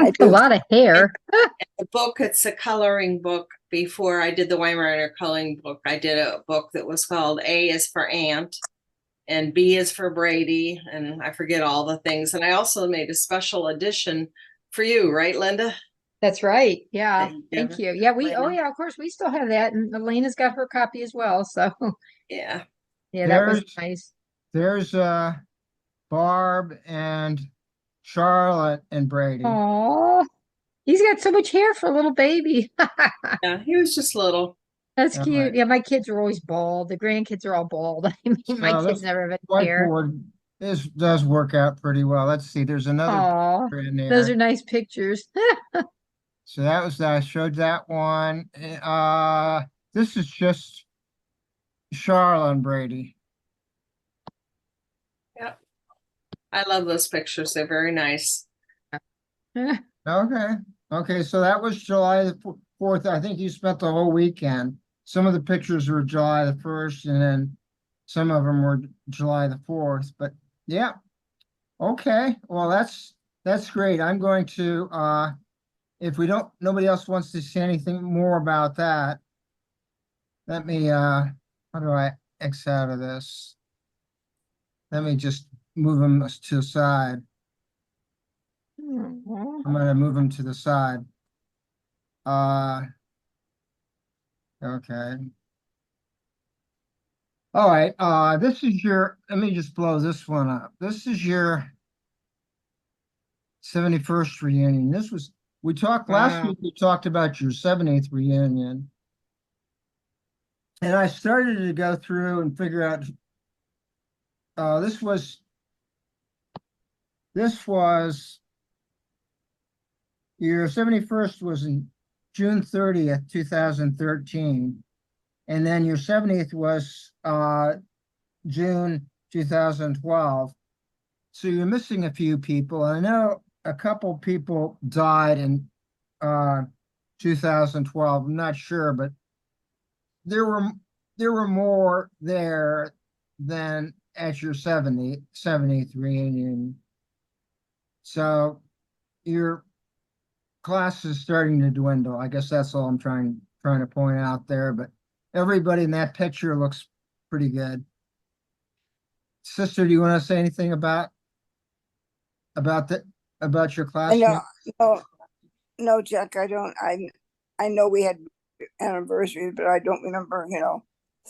I A do. lot of hair. The book, it's a coloring book. Before I did the Weimaraner coloring book, I did a book that was called A is for Aunt and B is for Brady, and I forget all the things. And I also made a special edition for you, right, Linda? That's right. Yeah. That you Thank give you. Yeah, oh later. yeah, of course we still have that. And Elena's got her copy as well. So Yeah. yeah, that was There's nice. there's Barb and Charlotte and Brady. Oh, he's got so much hair for a little baby. Yeah, he was just little. That's All cute. right. Yeah, my kids are always bald. The grandkids are all bald. I mean, my So kids this never have any hair. whiteboard does work out pretty well. Let's see. There's another Oh, picture in those are there. nice pictures. So that was I showed that one. This is just Charlotte and Brady. Yeah. I love those pictures. They're very nice. Okay. Okay. So that was July the 4th. I think you spent the whole weekend. Some of the pictures were July the 1st, and then some of them were July the 4th. But yeah. Okay. Well, that's great. I'm going to if we don't nobody else wants to say anything more about that, let me how do I X out of this? Let me just move them to the side. I'm gonna move them to the side. Uh, okay. All right, this is let me just blow this one up. This is your 71st reunion. We talked last Wow. week, we talked about your 70th reunion. And I started to go through and figure out, this was your 71st was in June 30th, 2013. And then your 70th was June 2012. So you're missing a few people. I know a couple people died in 2012. I'm not sure, but there were there were more there than at your 70th reunion. So your class is starting to dwindle. I guess that's all I'm trying to point out there. But everybody in that picture looks pretty good. Sister, do you want to say anything about the about your I know, classmate? no, no, Jack, I don't, I know we had anniversaries, but I don't remember,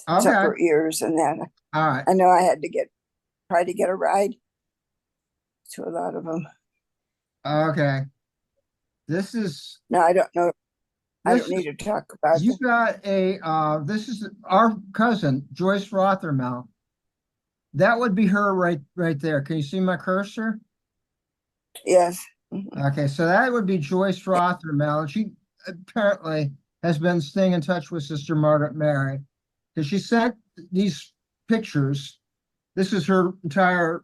Okay, separate years and then all right, I know I had to try to get a ride to a lot of them. okay. This is No, I don't know. I this don't need is to talk about you that. got a this is our cousin Joyce Rothermel. That would be her right there. Can you see my cursor? Yes. Mhm. Okay, so that would be Joyce Rothermel, and she apparently has been staying in touch with Sister Margaret Mary because she sent these pictures. This is her entire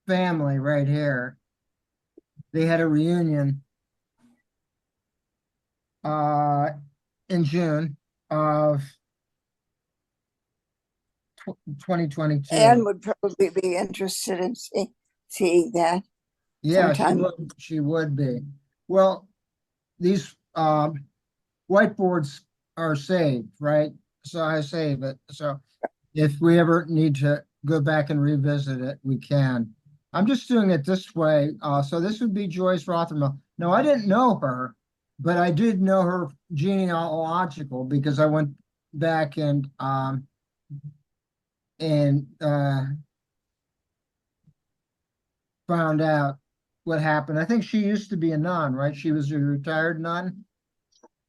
family right here. They had a reunion uh in June of 2022. Anne would probably be interested in seeing that Yeah, sometime. she would be. Well, these whiteboards are saved, right? So I save it. So if we ever need to go back and revisit it, we can. I'm just doing it this way. So this would be Joyce Rothermel. No, I didn't know her, but I did know her genealogical because I went back and found out what happened. I think she used to be a nun, right? She was a retired nun.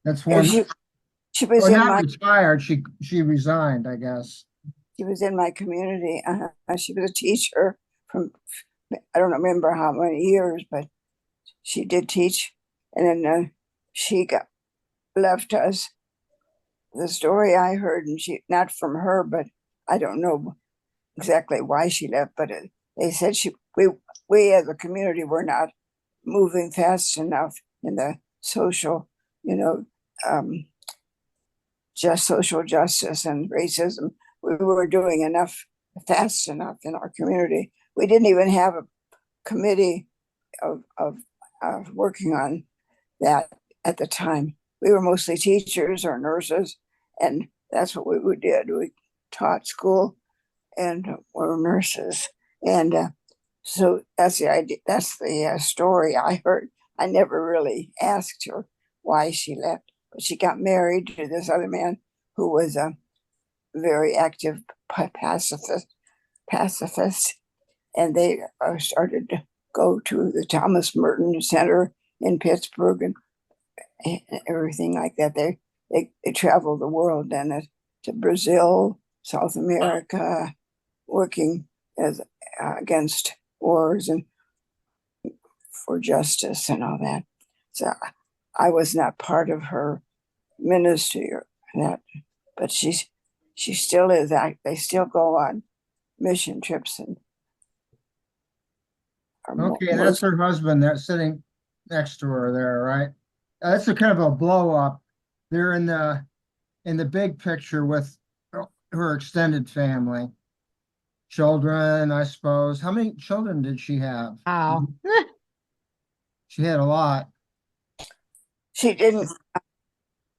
That's Yeah, one. she Oh, was in not my retired. She resigned, I guess. she was in my community. She was a teacher from I don't remember how many years, but she did teach. And then she got left us. The story I heard, and she not from her, but I don't know exactly why she left. But they said we as a community were not moving fast enough in the social, you know, um, just social justice and racism. We were doing enough fast enough in our community. We didn't even have a committee of working on that at the time. We were mostly teachers or nurses, and that's what we did. We taught school and were nurses. And so that's the idea. That's the story I heard. I never really asked her why she left, but she got married to this other man who was a very active pacifist. Pacifist, and they started to go to the Thomas Merton Center in Pittsburgh and everything like that. They traveled the world and to Brazil, South America, working as against wars and for justice and all that. So I was not part of her ministry or that, but she still is. They still go on mission trips and Okay, that's her husband that's sitting next to her there, right? That's a kind of a blow up. They're in the big picture with her extended family. Children, I suppose. How many children did she have? Wow. She had a lot. She didn't,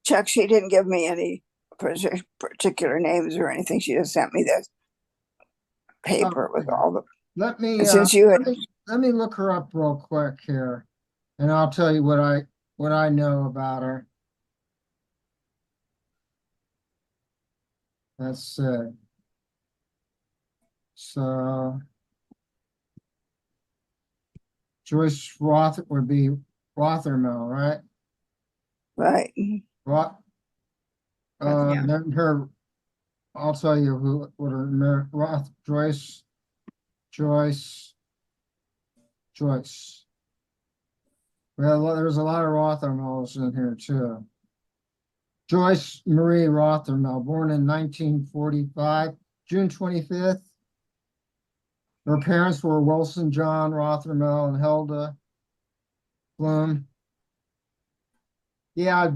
Chuck, she didn't give me any particular names or anything. She just sent me this paper with all the, Let me and since you had, let me look her up real quick here, and I'll tell you what I know about her. That's it. So Joyce Roth would be Rothermel, right? right, Roth. Yeah. Then her, I'll tell you who what her Roth Joyce. Well, there's a lot of Rothermels in here too. Joyce Marie Rothermel, born in 1945, June 25th. Her parents were Wilson John Rothermel and Hilda Bloom. Yeah,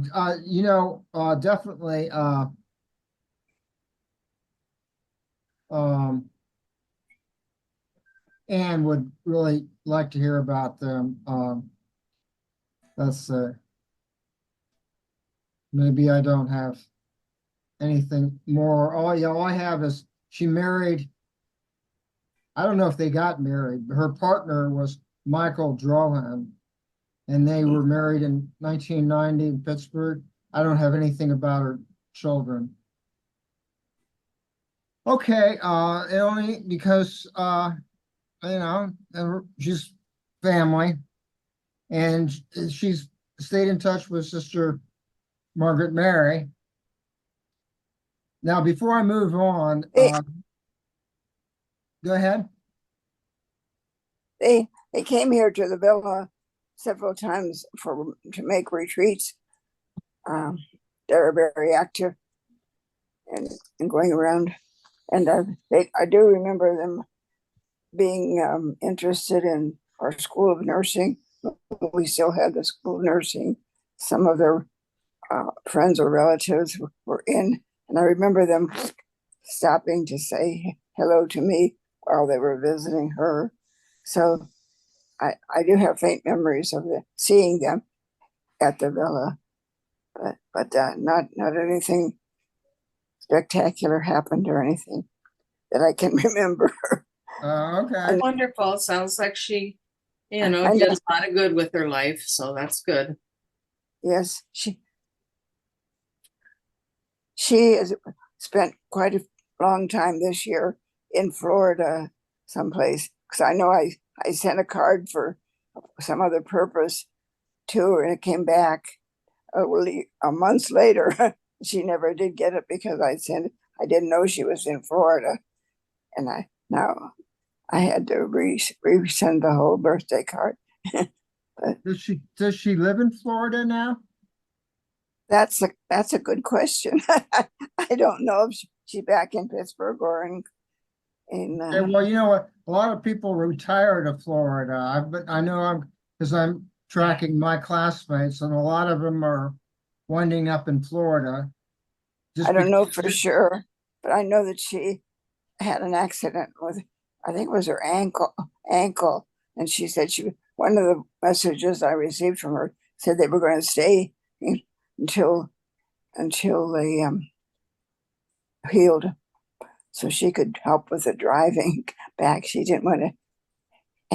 definitely. Anne would really like to hear about them. That's maybe I don't have anything more. All I have is she married. I don't know if they got married. Her partner was Michael Drohan, and they were married in 1990 in Pittsburgh. I don't have anything about her children. Okay, only because she's family, and she's stayed in touch with Sister Margaret Mary. Now, before I move on, go ahead. they came here to the villa several times to make retreats. They're very active and going around, and I do remember them being interested in our school of nursing. We still had the school of nursing. Some of their friends or relatives were in, and I remember them stopping to say hello to me while they were visiting her. So I do have faint memories of seeing them at the villa, but not anything spectacular happened or anything that I can remember. Okay. Wonderful. Sounds like she, I did know. a lot of good with her life, so that's good. Yes, she has spent quite a long time this year in Florida, someplace. Because I know I sent a card for some other purpose to her, and it came back a month later. She never did get it because I didn't know she was in Florida, and now I had to resend the whole birthday card. But Does she live in Florida now? that's a good question. I don't know if she's back in Pittsburgh or in Well, you know what? A lot of people retire to Florida. I know because I'm tracking my classmates, and a lot of them are winding up in Florida. I don't know for sure, but I know that she had an accident with, I think it was her ankle, and she said one of the messages I received from her said they were going to stay until they healed, so she could help with the driving back. She didn't want to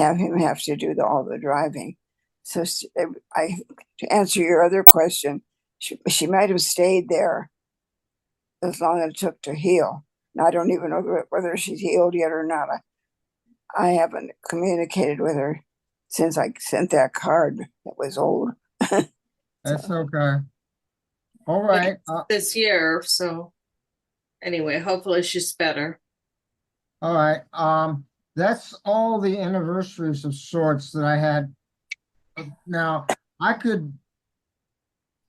have him have to do all the driving. So to answer your other question, she might have stayed there as long as it took to heal. Now, I don't even know whether she's healed yet or not. I haven't communicated with her since I sent that card that was old. That's okay. All right, This year, so anyway, hopefully she's better. all right. That's all the anniversaries of sorts that I had. Now, I could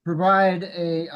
provide a